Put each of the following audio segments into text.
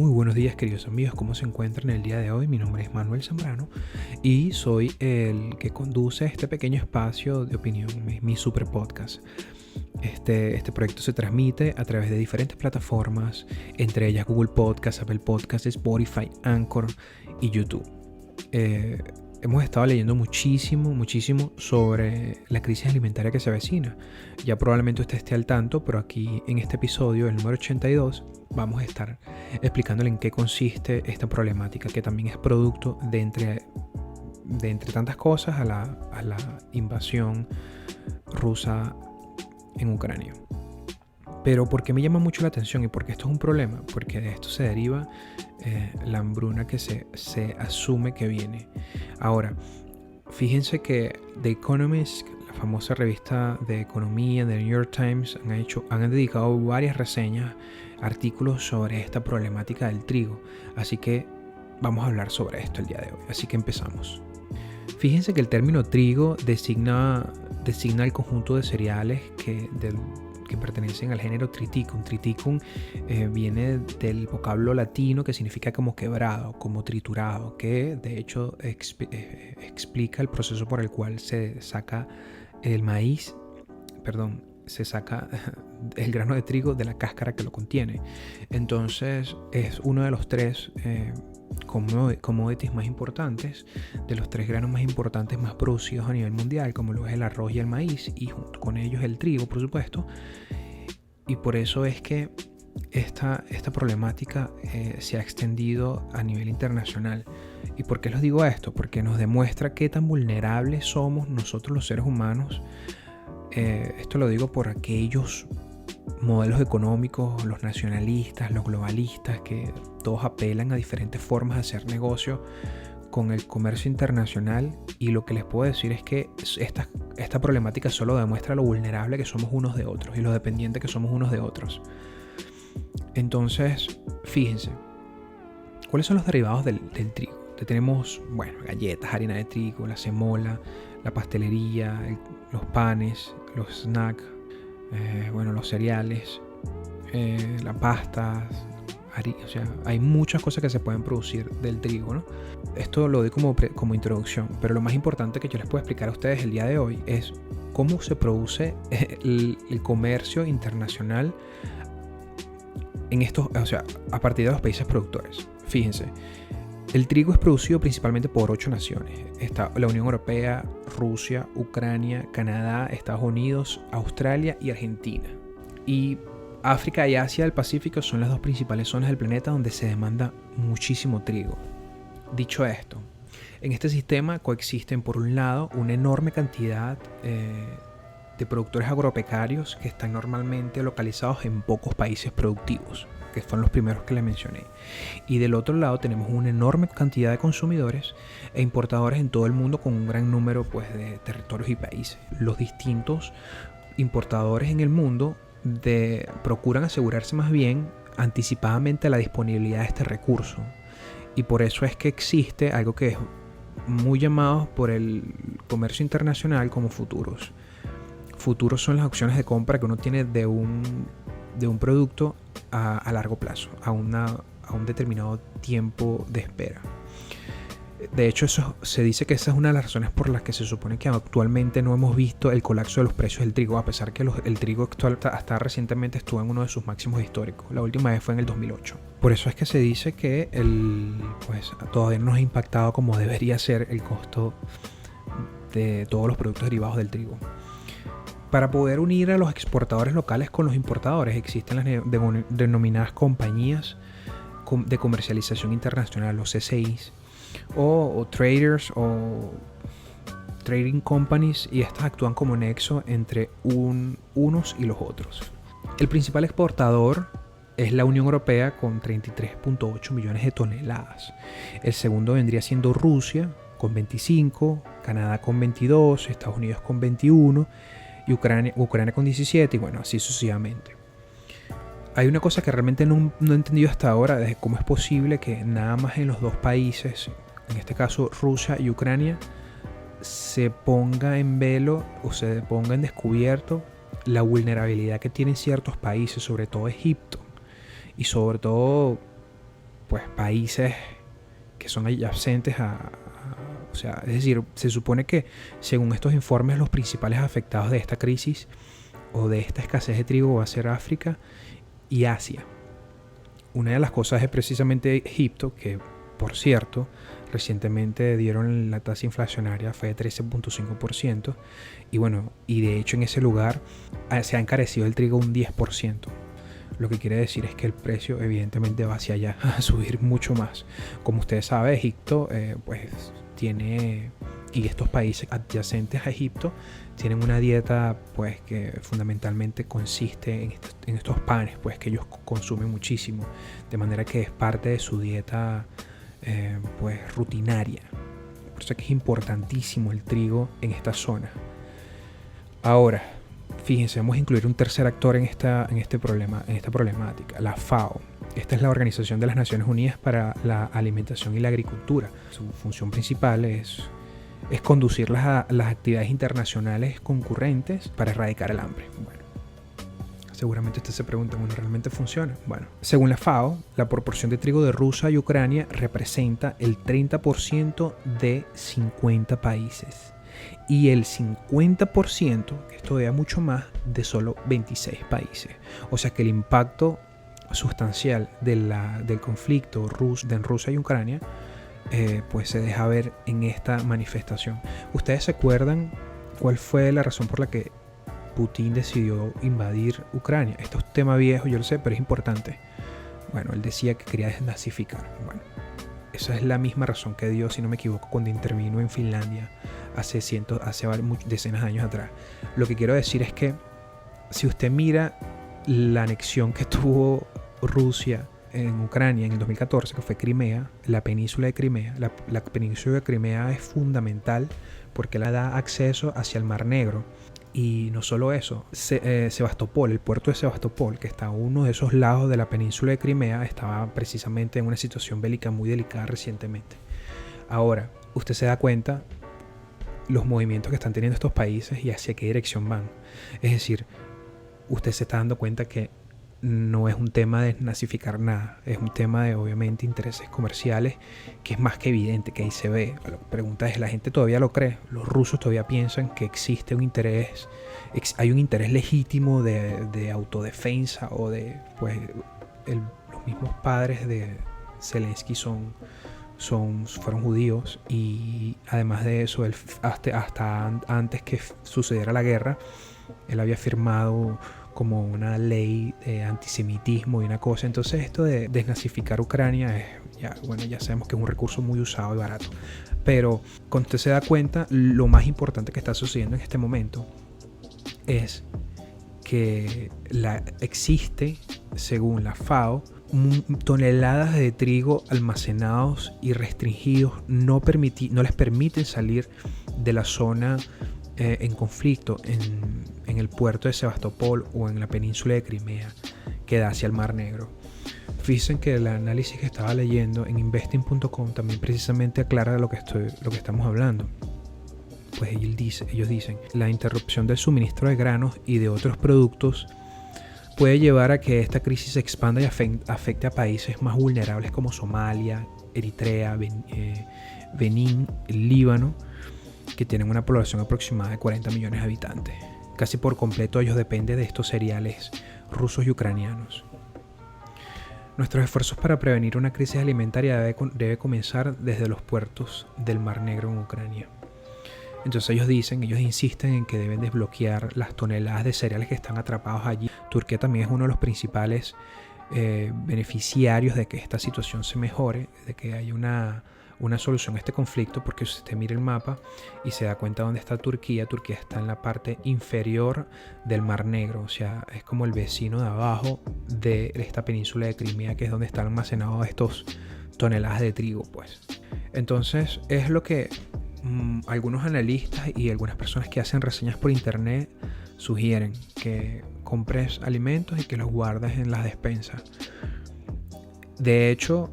Muy buenos días, queridos amigos, ¿cómo se encuentran el día de hoy? Mi nombre es Manuel Zambrano y soy el que conduce este pequeño espacio de opinión, mi super podcast. Este proyecto se transmite a través de diferentes plataformas, entre ellas Google Podcast, Apple Podcast, Spotify, Anchor y YouTube. Hemos estado leyendo muchísimo sobre la crisis alimentaria que se avecina. Ya probablemente usted esté al tanto, pero aquí en este episodio, el número 82, vamos a estar explicándole en qué consiste esta problemática, que también es producto de entre tantas cosas a la invasión rusa en Ucrania. Pero ¿por qué me llama mucho la atención y por qué esto es un problema? Porque de esto se deriva la hambruna que se asume que viene. Ahora, fíjense que The Economist, la famosa revista de economía de New York Times, han dedicado varias reseñas, artículos sobre esta problemática del trigo. Así que vamos a hablar sobre esto el día de hoy. Así que empezamos. Fíjense que el término trigo designa el conjunto de cereales que pertenecen al género Triticum. Triticum viene del vocablo latino que significa como quebrado, como triturado, que de hecho explica el proceso por el cual se saca se saca el grano de trigo de la cáscara que lo contiene. Entonces es uno de los tres commodities más importantes, de los tres granos más importantes, más producidos a nivel mundial, como lo es el arroz y el maíz, y junto con ellos el trigo, por supuesto. Y por eso es que esta problemática se ha extendido a nivel internacional. ¿Y por qué les digo esto? Porque nos demuestra qué tan vulnerables somos nosotros los seres humanos. Esto lo digo por aquellos modelos económicos, los nacionalistas, los globalistas, que todos apelan a diferentes formas de hacer negocio con el comercio internacional, y lo que les puedo decir es que esta problemática solo demuestra lo vulnerable que somos unos de otros y lo dependientes que somos unos de otros. Entonces, fíjense, ¿cuáles son los derivados del trigo? Tenemos, galletas, harina de trigo, la semola, la pastelería, los panes, los snacks, los cereales, la pasta, hay muchas cosas que se pueden producir del trigo, ¿no? Esto lo doy como introducción, pero lo más importante que yo les puedo explicar a ustedes el día de hoy es cómo se produce el comercio internacional a partir de los países productores. Fíjense, el trigo es producido principalmente por 8 naciones. Está la Unión Europea, Rusia, Ucrania, Canadá, Estados Unidos, Australia y Argentina. Y África y Asia del Pacífico son las dos principales zonas del planeta donde se demanda muchísimo trigo. Dicho esto, en este sistema coexisten por un lado una enorme cantidad de productores agropecuarios que están normalmente localizados en pocos países productivos, que son los primeros que les mencioné. Y del otro lado tenemos una enorme cantidad de consumidores e importadores en todo el mundo, con un gran número de territorios y países. Los distintos importadores en el mundo procuran asegurarse más bien anticipadamente la disponibilidad de este recurso. Y por eso es que existe algo que es muy llamado por el comercio internacional como futuros. Futuros son las opciones de compra que uno tiene de un producto a largo plazo, a un determinado tiempo de espera. De hecho, se dice que esa es una de las razones por las que se supone que actualmente no hemos visto el colapso de los precios del trigo, a pesar que el trigo actual hasta recientemente estuvo en uno de sus máximos históricos. La última vez fue en el 2008. Por eso es que se dice que todavía no nos ha impactado como debería ser el costo de todos los productos derivados del trigo. Para poder unir a los exportadores locales con los importadores, existen las denominadas compañías de comercialización internacional, los CCIs, o traders o trading companies, y estas actúan como nexo entre unos y los otros. El principal exportador es la Unión Europea con 33.8 millones de toneladas. El segundo vendría siendo Rusia con 25, Canadá con 22, Estados Unidos con 21 y Ucrania con 17, y así sucesivamente. Hay una cosa que realmente no he entendido hasta ahora, de cómo es posible que nada más en los dos países, en este caso Rusia y Ucrania, se ponga en velo o se ponga en descubierto la vulnerabilidad que tienen ciertos países, sobre todo Egipto y sobre todo pues países que son adyacentes o sea, es decir, se supone que según estos informes los principales afectados de esta crisis o de esta escasez de trigo va a ser África y Asia. Una de las cosas es precisamente Egipto, que por cierto recientemente dieron la tasa inflacionaria, fue de 13.5%, y bueno, y de hecho en ese lugar se ha encarecido el trigo un 10%. Lo que quiere decir es que el precio evidentemente va hacia allá a subir mucho más. Como ustedes saben, Egipto pues tiene, y estos países adyacentes a Egipto tienen una dieta pues que fundamentalmente consiste en estos panes pues que ellos consumen muchísimo, de manera que es parte de su dieta pues rutinaria. Por eso es que es importantísimo el trigo en esta zona. Ahora, fíjense, vamos a incluir un tercer actor en esta problemática, la FAO. Esta es la Organización de las Naciones Unidas para la Alimentación y la Agricultura. Su función principal es conducir las actividades internacionales concurrentes para erradicar el hambre. Bueno, seguramente ustedes se preguntan, bueno, ¿realmente funciona? Bueno, según la FAO, la proporción de trigo de Rusia y Ucrania representa el 30% de 50 países. Y el 50%, que es todavía mucho más, de solo 26 países. O sea que el impacto sustancial del conflicto en Rusia y Ucrania pues se deja ver en esta manifestación. ¿Ustedes se acuerdan cuál fue la razón por la que Putin decidió invadir Ucrania? Esto es un tema viejo, yo lo sé, pero es importante. Bueno, él decía que quería desnazificar. Bueno, esa es la misma razón que dio, si no me equivoco, cuando intervino en Finlandia hace decenas de años atrás. Lo que quiero decir es que si usted mira la anexión que tuvo Rusia en Ucrania en el 2014, que fue Crimea, la península de Crimea, la península de Crimea es fundamental porque la da acceso hacia el Mar Negro. Y no solo eso, Sebastopol, el puerto de Sebastopol, que está a uno de esos lados de la península de Crimea, estaba precisamente en una situación bélica muy delicada recientemente. Ahora, usted se da cuenta los movimientos que están teniendo estos países y hacia qué dirección van. Es decir, usted se está dando cuenta que no es un tema de nazificar nada, es un tema de obviamente intereses comerciales, que es más que evidente, que ahí se ve. La pregunta es, ¿la gente todavía lo cree? Los rusos todavía piensan que existe un interés, hay un interés legítimo de autodefensa, o de, pues, los mismos padres de Zelensky fueron judíos, y además de eso, él, hasta antes que sucediera la guerra, él había firmado como una ley de antisemitismo y una cosa. Entonces esto de desnazificar Ucrania es, ya sabemos que es un recurso muy usado y barato. Pero cuando usted se da cuenta, lo más importante que está sucediendo en este momento es que existe, según la FAO, toneladas de trigo almacenados y restringidos, no les permiten salir de la zona en conflicto en el puerto de Sebastopol o en la península de Crimea, que da hacia el Mar Negro. Fíjense que el análisis que estaba leyendo en investing.com también precisamente aclara lo que estamos hablando. Pues ellos dicen, la interrupción del suministro de granos y de otros productos puede llevar a que esta crisis se expanda y afecte a países más vulnerables como Somalia, Eritrea, Benín, el Líbano, que tienen una población aproximada de 40 millones de habitantes. Casi por completo ellos dependen de estos cereales rusos y ucranianos. Nuestros esfuerzos para prevenir una crisis alimentaria debe comenzar desde los puertos del Mar Negro en Ucrania. Entonces ellos insisten en que deben desbloquear las toneladas de cereales que están atrapados allí. Turquía también es uno de los principales beneficiarios de que esta situación se mejore, de que haya una solución a este conflicto, porque si usted mira el mapa y se da cuenta dónde está Turquía está en la parte inferior del Mar Negro, o sea, es como el vecino de abajo de esta península de Crimea, que es donde están almacenados estos toneladas de trigo, pues. Entonces es lo que algunos analistas y algunas personas que hacen reseñas por internet sugieren, que compres alimentos y que los guardes en las despensas. De hecho,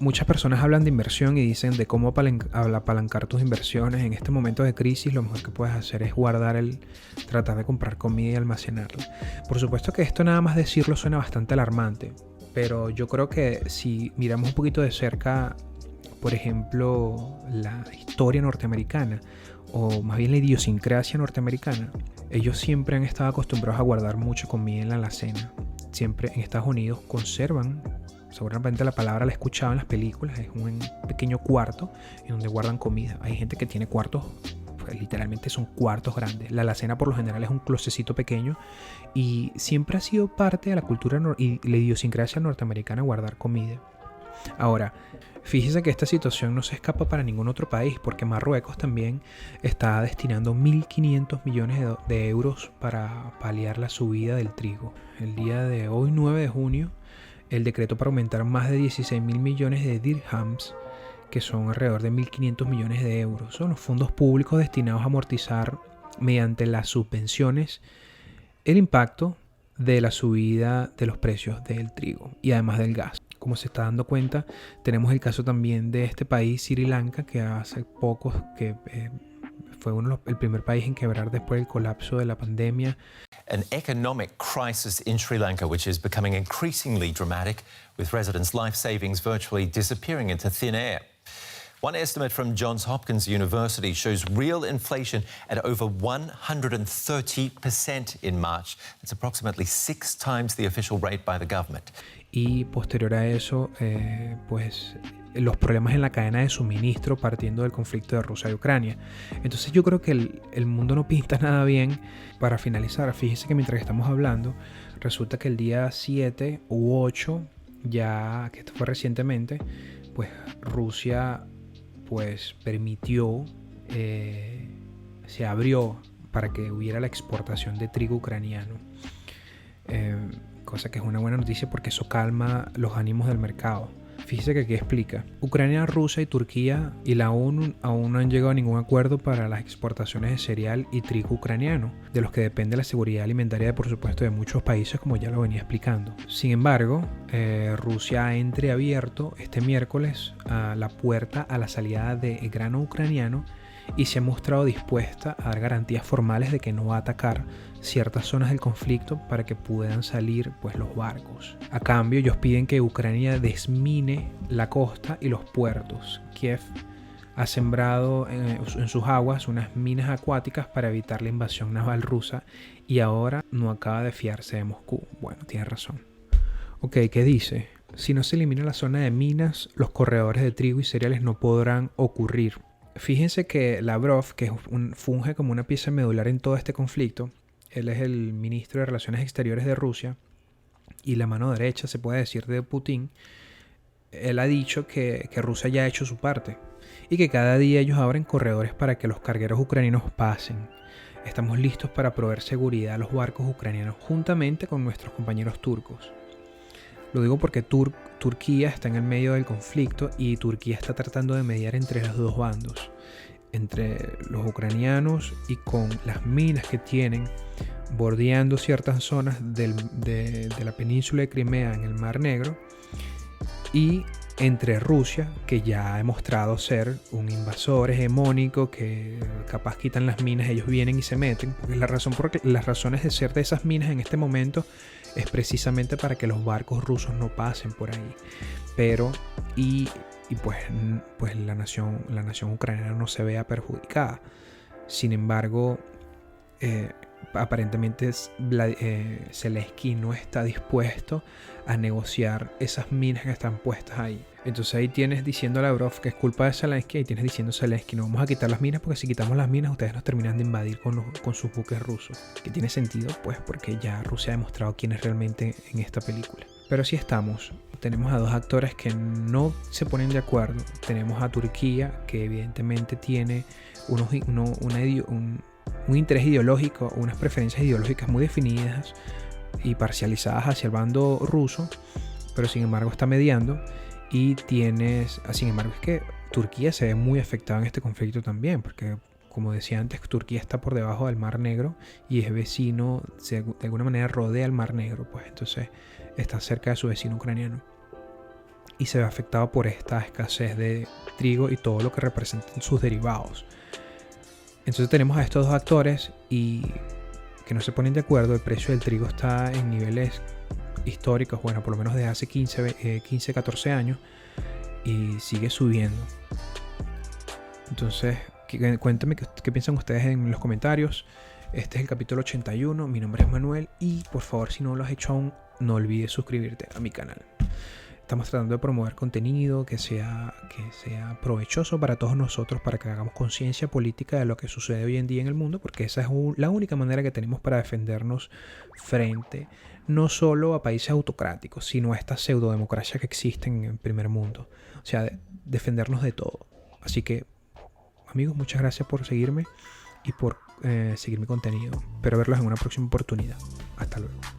muchas personas hablan de inversión y dicen de cómo apalancar tus inversiones. En este momento de crisis, lo mejor que puedes hacer es tratar de comprar comida y almacenarla. Por supuesto que esto, nada más decirlo, suena bastante alarmante, pero yo creo que si miramos un poquito de cerca, por ejemplo, la historia norteamericana, o más bien la idiosincrasia norteamericana, ellos siempre han estado acostumbrados a guardar mucha comida en la alacena. Siempre en Estados Unidos conservan, seguramente la palabra la he escuchado en las películas, es un pequeño cuarto en donde guardan comida. Hay gente que tiene cuartos, pues, literalmente son cuartos grandes. La alacena por lo general es un closecito pequeño y siempre ha sido parte de la cultura y la idiosincrasia norteamericana guardar comida. Ahora, fíjese que esta situación no se escapa para ningún otro país, porque Marruecos también está destinando 1.500 millones de euros para paliar la subida del trigo. El día de hoy, 9 de junio, el decreto para aumentar más de 16.000 millones de dirhams, que son alrededor de 1.500 millones de euros. Son los fondos públicos destinados a amortizar mediante las subvenciones el impacto de la subida de los precios del trigo y además del gas. Como se está dando cuenta, tenemos el caso también de este país, Sri Lanka, que hace poco fue el primer país en quebrar después del colapso de la pandemia. An economic crisis in Sri Lanka, which is becoming increasingly dramatic, with residents' life savings virtually disappearing into thin air. One estimate from Johns Hopkins University shows real inflation at over 130% in March. That's approximately 6 times the official rate by the government. Y posterior a eso, pues los problemas en la cadena de suministro partiendo del conflicto de Rusia y Ucrania. Entonces yo creo que el mundo no pinta nada bien. Para finalizar, fíjese que mientras estamos hablando, resulta que el día 7 u 8, ya que esto fue recientemente, pues Rusia pues permitió, se abrió para que hubiera la exportación de trigo ucraniano. Cosa que es una buena noticia porque eso calma los ánimos del mercado. Fíjese que aquí explica: Ucrania, Rusia y Turquía y la ONU aún no han llegado a ningún acuerdo para las exportaciones de cereal y trigo ucraniano, de los que depende la seguridad alimentaria, por supuesto, de muchos países, como ya lo venía explicando. Sin embargo, Rusia ha entreabierto este miércoles la puerta a la salida de grano ucraniano y se ha mostrado dispuesta a dar garantías formales de que no va a atacar ciertas zonas del conflicto para que puedan salir pues los barcos. A cambio, ellos piden que Ucrania desmine la costa y los puertos. Kiev ha sembrado en sus aguas unas minas acuáticas para evitar la invasión naval rusa y ahora no acaba de fiarse de Moscú. Bueno, tiene razón. Ok, ¿qué dice? Si no se elimina la zona de minas, los corredores de trigo y cereales no podrán ocurrir. Fíjense que Lavrov, que funge como una pieza medular en todo este conflicto, él es el ministro de Relaciones Exteriores de Rusia y la mano derecha, se puede decir, de Putin. Él ha dicho que Rusia ya ha hecho su parte y que cada día ellos abren corredores para que los cargueros ucranianos pasen. Estamos listos para proveer seguridad a los barcos ucranianos juntamente con nuestros compañeros turcos. Lo digo porque Turquía está en el medio del conflicto y Turquía está tratando de mediar entre los dos bandos, entre los ucranianos y con las minas que tienen bordeando ciertas zonas de la península de Crimea en el Mar Negro, y entre Rusia, que ya ha demostrado ser un invasor hegemónico que capaz quitan las minas, ellos vienen y se meten, porque las razones de ser de esas minas en este momento es precisamente para que los barcos rusos no pasen por ahí. Pero pues la nación ucraniana no se vea perjudicada. Sin embargo, aparentemente Zelensky no está dispuesto a negociar esas minas que están puestas ahí. Entonces ahí tienes diciendo a Lavrov que es culpa de Zelensky, y tienes diciendo Zelensky: no vamos a quitar las minas porque si quitamos las minas ustedes nos terminan de invadir con sus buques rusos. Que tiene sentido, pues, porque ya Rusia ha demostrado quién es realmente en esta película. Pero sí tenemos a dos actores que no se ponen de acuerdo. Tenemos a Turquía, que evidentemente tiene un interés ideológico, unas preferencias ideológicas muy definidas y parcializadas hacia el bando ruso, pero sin embargo está mediando. Y sin embargo, es que Turquía se ve muy afectada en este conflicto también, porque como decía antes, Turquía está por debajo del Mar Negro y es vecino, de alguna manera rodea el Mar Negro, pues entonces está cerca de su vecino ucraniano y se ve afectado por esta escasez de trigo y todo lo que representan sus derivados. Entonces tenemos a estos dos actores y que no se ponen de acuerdo. El precio del trigo está en niveles históricos, bueno, por lo menos desde hace 15, 14 años, y sigue subiendo. Entonces, cuéntame qué piensan ustedes en los comentarios. Este es el capítulo 81, mi nombre es Manuel y por favor, si no lo has hecho aún, no olvides suscribirte a mi canal. Estamos tratando de promover contenido que sea provechoso para todos nosotros, para que hagamos conciencia política de lo que sucede hoy en día en el mundo, porque esa es la única manera que tenemos para defendernos frente no solo a países autocráticos, sino a esta pseudodemocracia que existen en el primer mundo. O sea, defendernos de todo. Así que, amigos, muchas gracias por seguirme y por seguir mi contenido. Espero verlos en una próxima oportunidad. Hasta luego.